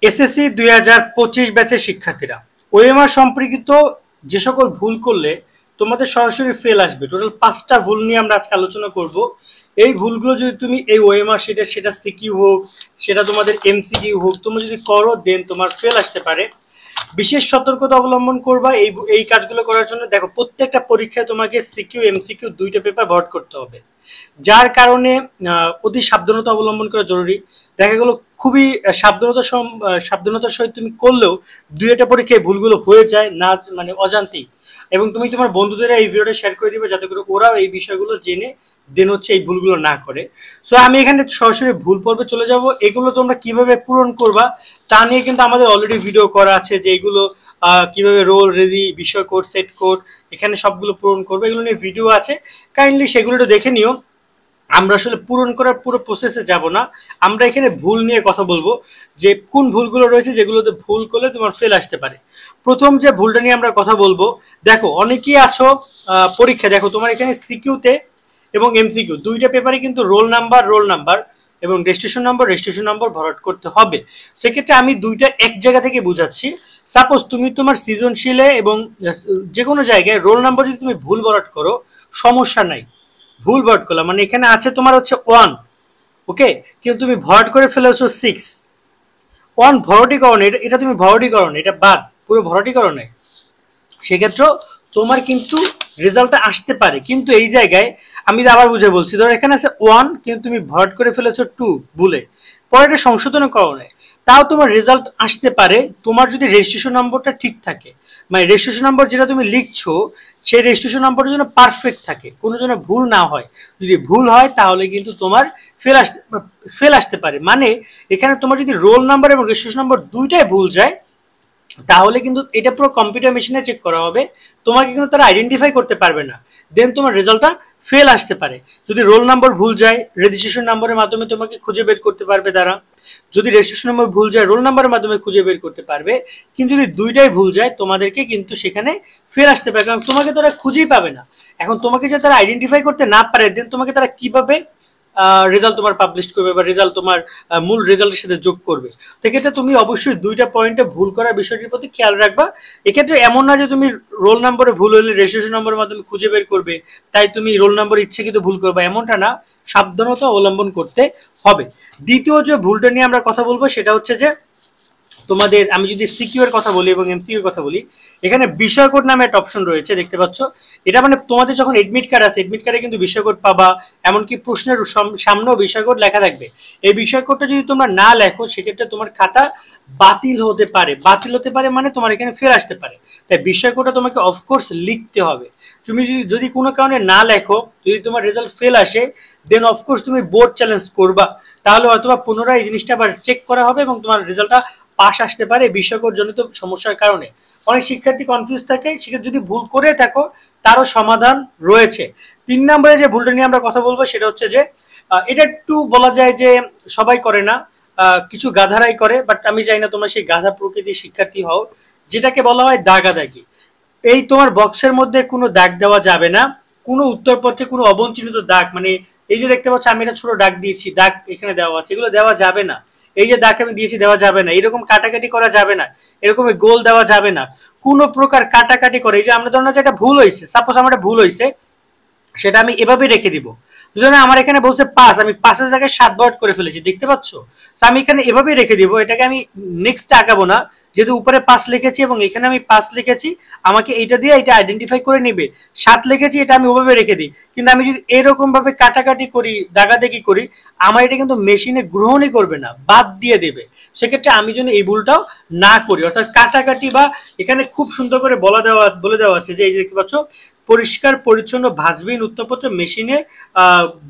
SSC 2025 ব্যাচের শিক্ষার্থীরা OMR সম্পর্কিত যে সকল ভুল করলে তোমাদের সরাসরি ফেল আসবে, টোটাল 5টা ভুল নিয়ে আমরা আজকে আলোচনা করব। এই ভুলগুলো যদি তুমি এই ওএমআর সেটা সিকিউ হোক, সেটা তোমাদের এমসিকিউ হোক, তুমি যদি করো দেন তোমার ফেল আসতে পারে। বিশেষ সতর্কতা অবলম্বন করবা এই কাজগুলো করার জন্য। দেখো, প্রত্যেকটা পরীক্ষায় তোমাকে সিকিউ এমসিকিউ দুইটা পেপার ভর্ট করতে হবে, যার কারণে অতি সাবধানতা অবলম্বন করা জরুরি। দেখা গেল খুবই সাবধানতার সহিত তুমি করলেও দুই একটা পরীক্ষায় ভুলগুলো হয়ে যায় না, মানে অজান্তেই। এবং তুমি তোমার বন্ধুদের এই ভিডিওটা শেয়ার করে দিবে যাতে করে ওরাও এই বিষয়গুলো জেনে দেন হচ্ছে এই ভুলগুলো না করে। সো আমি এখানে সরাসরি ভুল পর্বে চলে যাব। এগুলো তোমরা কিভাবে পূরণ করবা তা নিয়ে কিন্তু আমাদের অলরেডি ভিডিও করা আছে, যে এগুলো কিভাবে রোল রেডি, বিষয় কোড, সেট কোড, এখানে সবগুলো পূরণ করবে, এগুলো নিয়ে ভিডিও আছে, কাইন্ডলি সেগুলো একটু দেখে নিও। আমরা আসলে পূরণ করার পুরো প্রসেসে যাব না, আমরা এখানে ভুল নিয়ে কথা বলবো, যে কোন ভুলগুলো রয়েছে যেগুলোতে ভুল করলে তোমার ফেল আসতে পারে। প্রথম যে ভুলটা নিয়ে আমরা কথা বলবো, দেখো অনেকেই আছো পরীক্ষা, দেখো তোমার এখানে সিকিউতে এবং এমসিকিউ দুইটা পেপারে কিন্তু রোল নাম্বার এবং রেজিস্ট্রেশন নাম্বার ভরাট করতে হবে। সেক্ষেত্রে আমি দুইটা এক জায়গা থেকে বুঝাচ্ছি। সাপোজ তুমি তোমার সৃজনশীলে এবং যে কোনো জায়গায় রোল নাম্বার যদি তুমি ভুল ভরাট করো, সমস্যা নাই। ভুল ভরাট করলাম মানে এখানে আছে তোমার হচ্ছে 1, ওকে, কিন্তু তুমি ভরাট করে ফেলেছো 6। 1 ভরাটিকরণ, এটা তুমি ভরাটিকরণ, এটা বাদ, পুরো ভরাটিকরণ নাই। সেক্ষেত্রে তোমার কিন্তু রেজাল্টটা আসতে পারে। কিন্তু এই জায়গায় আমি আবার বুঝে বলছি, ধরো এখানে আছে 1 কিন্তু তুমি ভরাট করে ফেলেছো 2 ভুলে, পরে এটা সংশোধনের কারণে তাও তোমার রেজাল্ট আসতে পারে, তোমার যদি রেজিস্ট্রেশন নম্বরটা ঠিক থাকে। মানে রেজিস্ট্রেশন নম্বর যেটা তুমি লিখছো সেই রেজিস্ট্রেশন নম্বরটা যেন পারফেক্ট থাকে, কোনো যেন ভুল না হয়। যদি ভুল হয় তাহলে কিন্তু তোমার ফেল আসতে পারে। মানে এখানে তোমার যদি রোল নাম্বার এবং রেজিস্ট্রেশন নম্বর দুইটাই ভুল যায় তাহলে কিন্তু এটা পুরো কম্পিউটার মেশিনে চেক করা হবে, তোমাকে কিন্তু তারা আইডেন্টিফাই করতে পারবে না, দেন তোমার রেজাল্টটা ফেল আসতে পারে। যদি রোল নাম্বার ভুল যায়, রেজিস্ট্রেশন নাম্বারের মাধ্যমে তোমাকে খুঁজে বের করতে পারবে তারা। যদি রেজিস্ট্রেশন নাম্বার ভুল যায়, রোল নাম্বারের মাধ্যমে খুঁজে বের করতে পারবে। কিন্তু যদি দুইটাই ভুল যায় তোমাদেরকে কিন্তু সেখানে ফেল আসতে পারে, কারণ তোমাকে তারা খুঁজেই পাবে না। এখন তোমাকে যে তারা আইডেন্টিফাই করতে না পারে, দেন তোমাকে তারা কিভাবে রেজাল্ট তোমার পাবলিশ করবে বা রেজাল্ট তোমার মূল রেজাল্টের সাথে যোগ করবে। সেক্ষেত্রে তুমি অবশ্যই দুইটা পয়েন্টে ভুল করার বিষয়টির প্রতি খেয়াল রাখবা। এক্ষেত্রে এমন না যে তুমি রোল নাম্বারে ভুল হলে রেজিস্ট্রেশন নাম্বারের মাধ্যমে খুঁজে বের করবে, তাই তুমি রোল নাম্বার ইচ্ছাকৃত ভুল করবে, এমনটা না। সাবধানতা অবলম্বন করতে হবে। দ্বিতীয় যে ভুলটা নিয়ে আমরা কথা বলবো সেটা হচ্ছে যে তোমাদের, আমি যদি সিকিউ এর কথা বলি এবং এমসিকিউ এর কথা বলি, এখানে বিষয় কোড নামে একটা অপশন রয়েছে, দেখতে পাচ্ছ। এটা মানে তোমাদের যখন এডমিট কার্ড আছে, এডমিট কার্ডে কিন্তু বিষয় কোড পাবা, এমনকি প্রশ্নের সামনেও বিষয় কোড লেখা থাকবে। এই বিষয় কোডটা যদি তোমরা না লেখো সেক্ষেত্রে তোমার খাতা বাতিল হতে পারে, মানে তোমার এখানে ফের আসতে পারে। তাই বিষয় কোডটা তোমাকে অফকোর্স লিখতে হবে। তুমি যদি কোনো কারণে না লেখো, যদি তোমার রেজাল্ট ফেল আসে, দেন অফকোর্স তুমি বোর্ড চ্যালেঞ্জ করবা, তাহলে হয়তো পুনরায় এই জিনিসটা আবার চেক করা হবে এবং তোমার রেজাল্টটা পাস আসতে পারে বিষয়কর জনিত সমস্যার কারণে। অনেক শিক্ষার্থী কনফিউজ থাকে, সেক্ষেত্রে যদি ভুল করে থাকো তারও সমাধান রয়েছে। 3 নম্বরে যে ভুলটা নিয়ে আমরা কথা বলবো সেটা হচ্ছে যে এটা একটু বলা যায় যে সবাই করে না, কিছু গাধারাই করে, বাট আমি চাই না তোমরা সেই গাধা প্রকৃতির শিক্ষার্থী হও, যেটাকে বলা হয় দাগাদাগি। এই তোমার বক্সের মধ্যে কোনো দাগ দেওয়া যাবে না, কোনো উত্তরপত্রে কোনো অবঞ্চিত দাগ, মানে এই যে দেখতে পাচ্ছ আমি একটা ছোট দাগ দিয়েছি, দাগ এখানে দেওয়া আছে, এগুলো দেওয়া যাবে না। এই যে দাগ আমি দিয়েছি দেওয়া যাবে না, এরকম কাটাকাটি করা যাবে না, এরকম গোল দেওয়া যাবে না, কোনো প্রকার কাটাকাটি করে। এই যে আমরা ধরুন যে একটা ভুল হয়েছে, সাপোজ আমার একটা ভুল হয়েছে, সেটা আমি এভাবে রেখে দিব। দুজনে আমার এখানে বলছে 5, আমি 5-এর জায়গায় 7 ভরাট করে ফেলেছি, দেখতে পাচ্ছ। তো আমি এখানে এভাবেই রেখে দিব, এটাকে আমি নেক্সট আঁকাবো না, যেহেতু উপরে 5 লিখেছি এবং এখানে আমি 5 লিখেছি, আমাকে এইটা দিয়ে এটা আইডেন্টিফাই করে নিবে। 7 লিখেছি, এটা আমি ওভাবে রেখে দিই। কিন্তু আমি যদি এরকম ভাবে কাটাকাটি করি, দাগাদাগি করি, আমার এটা কিন্তু মেশিনে গ্রহণই করবে না, বাদ দিয়ে দেবে। সেক্ষেত্রে আমি যেন এই ভুলটাও না করি, অর্থাৎ কাটাকাটি বা এখানে খুব সুন্দর করে বলে দেওয়া আছে যে এই যে দেখতে পাচ্ছ, পরিষ্কার পরিচ্ছন্ন ভাঁজবিহীন উত্তরপত্র মেশিনে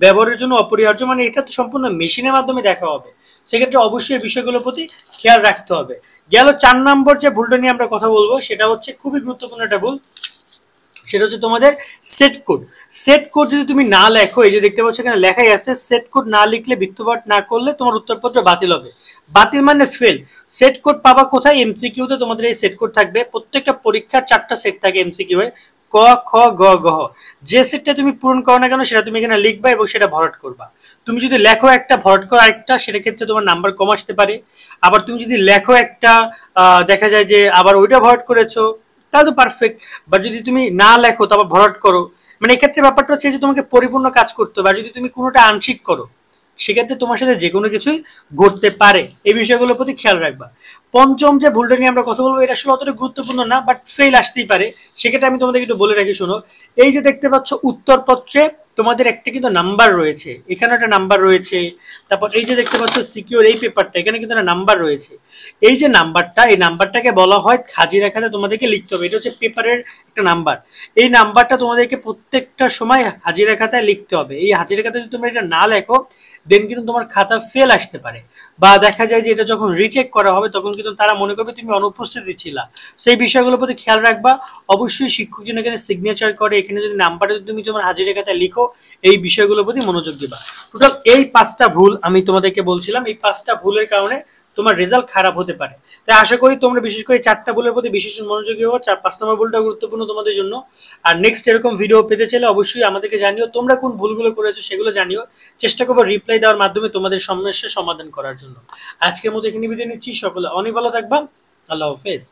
ব্যবহারের জন্য অপরিহার্য, মানে এটা তো সম্পূর্ণ মেশিনের মাধ্যমে দেখা হবে। সেক্ষেত্রে অবশ্যই এই বিষয়গুলোর প্রতি খেয়াল রাখতে হবে। গেল 4 নম্বর যে ভুলটা নিয়ে আমরা কথা বলবো সেটা হচ্ছে খুবই গুরুত্বপূর্ণ একটা ভুল, সেটা হচ্ছে তোমাদের সেট কোড। সেট কোড যদি তুমি না লেখো, এই যে দেখতে পাচ্ছ এখানে লেখাই আছে, সেট কোড না লিখলে, বৃত্তপাঠ না করলে তোমার উত্তরপত্র বাতিল হবে। বাতিল মানে ফেল। সেট কোড পাবা কোথায়? এমসিকিউ তে তোমাদের এই সেট কোড থাকবে। প্রত্যেকটা পরীক্ষার 4টা সেট থাকে এমসিকিউ এ, ক খ গ ঘ, যে সেটটা তুমি পূরণ করো না কেন সেটা তুমি এখানে লিখবা এবং সেটা ভরাট করবা। তুমি যদি লেখো একটা ভরাট করো একটা, সেটা ক্ষেত্রে তোমার নাম্বার কম আসতে পারে। আবার তুমি যদি লেখো একটা দেখা যায় যে আবার ওইটা ভরাট করেছো, তাহলে তো পারফেক্ট। বা যদি তুমি না লেখো তারপর ভরাট করো, মানে এক্ষেত্রে ব্যাপারটা হচ্ছে যে তোমাকে পরিপূর্ণ কাজ করতে হবে। আর যদি তুমি কোনোটা আংশিক করো সেক্ষেত্রে তোমার সাথে যে কোনো কিছুই ঘটতে পারে, এই বিষয়গুলোর প্রতি খেয়াল রাখবা। পঞ্চম যে ভুলটা নিয়ে আমরা কথা বলবো, এটা আসলে অতটা গুরুত্বপূর্ণ না, বাট ফেল আসতেই পারে। সেক্ষেত্রে আমি তোমাদের একটু বলে রাখি, শোনো। এই যে দেখতে পাচ্ছ উত্তরপত্রে তোমাদের একটা কিন্তু নাম্বার রয়েছে, এখানে একটা নাম্বার রয়েছে। তারপর এই যে দেখতে পাচ্ছ সিকিউর এই পেপারটা, এখানে কিন্তু একটা নাম্বার রয়েছে। এই যে নাম্বারটা, এই নাম্বারটাকে বলা হয় হাজিরা খাতা তোমাদেরকে লিখতে হবে। এটা হচ্ছে পেপারের একটা নাম্বার। এই নাম্বারটা তোমাদেরকে প্রত্যেকটা সময় হাজিরা খাতায় লিখতে হবে। এই হাজিরা খাতায় যদি তোমরা এটা না লেখো, দেন কিন্তু তোমার খাতা ফেল আসতে পারে। বা দেখা যায় যে এটা যখন রিচেক করা হবে তখন কিন্তু তারা মনে করবে তুমি অনুপস্থিতি ছিলা। সেই বিষয়গুলোর প্রতি খেয়াল রাখবা। অবশ্যই শিক্ষক যেন এখানে সিগনেচার করে, এখানে যদি নাম্বারটা যদি তুমি তোমার হাজিরা খাতায় লিখো, এই বিষয়গুলোর প্রতি মনোযোগ দিবা। টোটাল এই 5টা ভুল আমি তোমাদেরকে বলছিলাম, এই 5টা ভুলের কারণে তোমার রেজাল্ট খারাপ হতে পারে। তাই আশা করি তোমরা বিশেষ করে 4টা ভুলের প্রতি বিশেষ মনোযোগী হও। 5 নম্বর ভুলটা গুরুত্বপূর্ণ তোমাদের জন্য। আর নেক্সট এরকম ভিডিও পেতে চাইলে অবশ্যই আমাদেরকে জানিও, তোমরা কোন ভুলগুলো করেছো সেগুলো জানিও। চেষ্টা করবো রিপ্লাই দেওয়ার মাধ্যমে তোমাদের সমস্যার সমাধান করার জন্য। আজকের মতো এখানে বিদায় নিচ্ছি। সকলে অনেক ভালো থাকবা। আল্লাহ হাফেজ।